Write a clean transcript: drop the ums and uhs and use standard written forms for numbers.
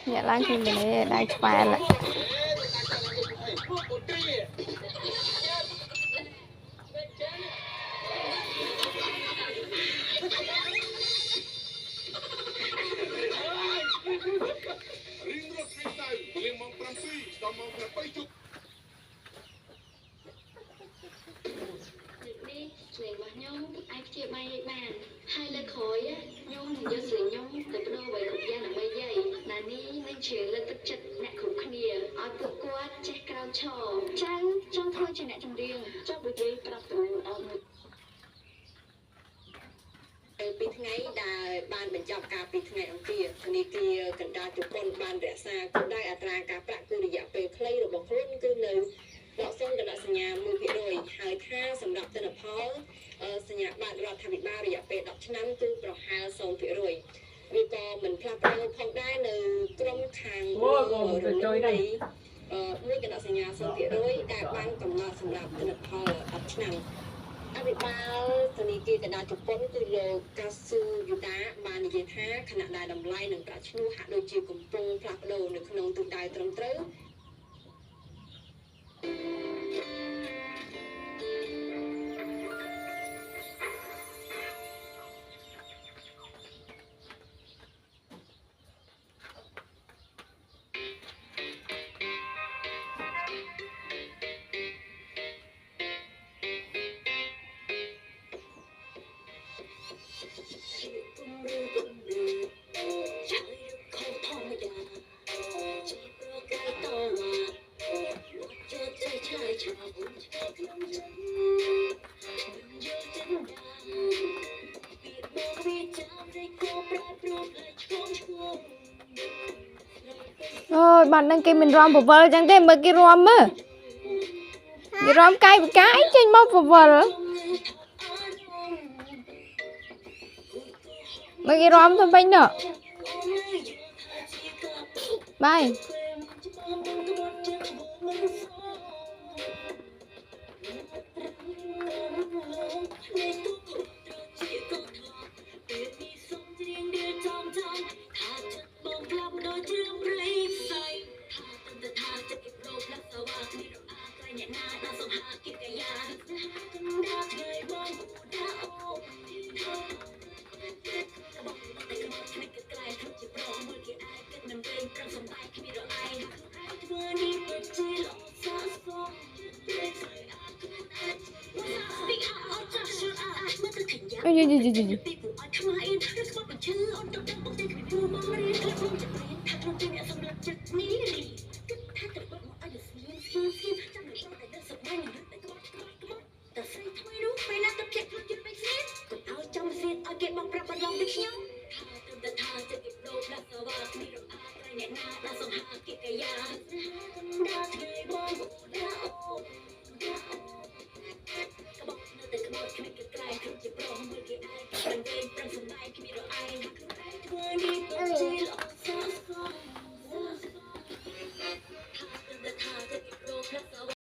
Dạ lang thì mình đang phá lại. Sling mà nhông ai chia bay bàn hai lời khói á nhông nhớ sling nhông từ đôi bảy khúc da là bay dày là ní nên chuyện lên tất chật nẹt khúc khnia ở bữa qua check cao trò trắng trong thôi chuyện nẹt trong riêng trong buổi tối tập tụ ở một ពីថ្ងៃដែលបានបញ្ចប់ការពីថ្ងៃអង្គារធនាគារកណ្ដាលជប៉ុនបានរក្សាគោលដៅអត្រាការប្រាក់គឺរយៈពេលខ្លីរបស់ខ្លួនគឺនៅដកសុំកណ្ដាលសញ្ញា 1% ហើយថាសម្រាប់ទិន្នផលសញ្ញាបត្ររដ្ឋាភិបាលរយៈពេល10ឆ្នាំគឺប្រហែល 0%វាក៏មិនផ្លាស់ប្ដូរផងដែរនៅក្រមខាងមួយកណ្ដាលសញ្ញា 0% ដែលបានកំណត់សម្រាប់ទិន្នផល10ឆ្នាំ អភិបាលធនាគារកណ្ដាលជប៉ុនគឺលោកកាស៊ូយូដាបាននិយាយថាខណៈដែលតម្លៃនិងប្រាក់ឈ្នួលហាក់ដូចជាកំពុងផ្លាស់ប្ដូរនៅក្នុងទិសដៅត្រឹមត្រូវ Ôi, bạn đang kêu mình rom vờ chẳng thế mà cái rom á. Cái rom cái trên móc vờ. Mà cái rom thôi bánh nữa. Bye.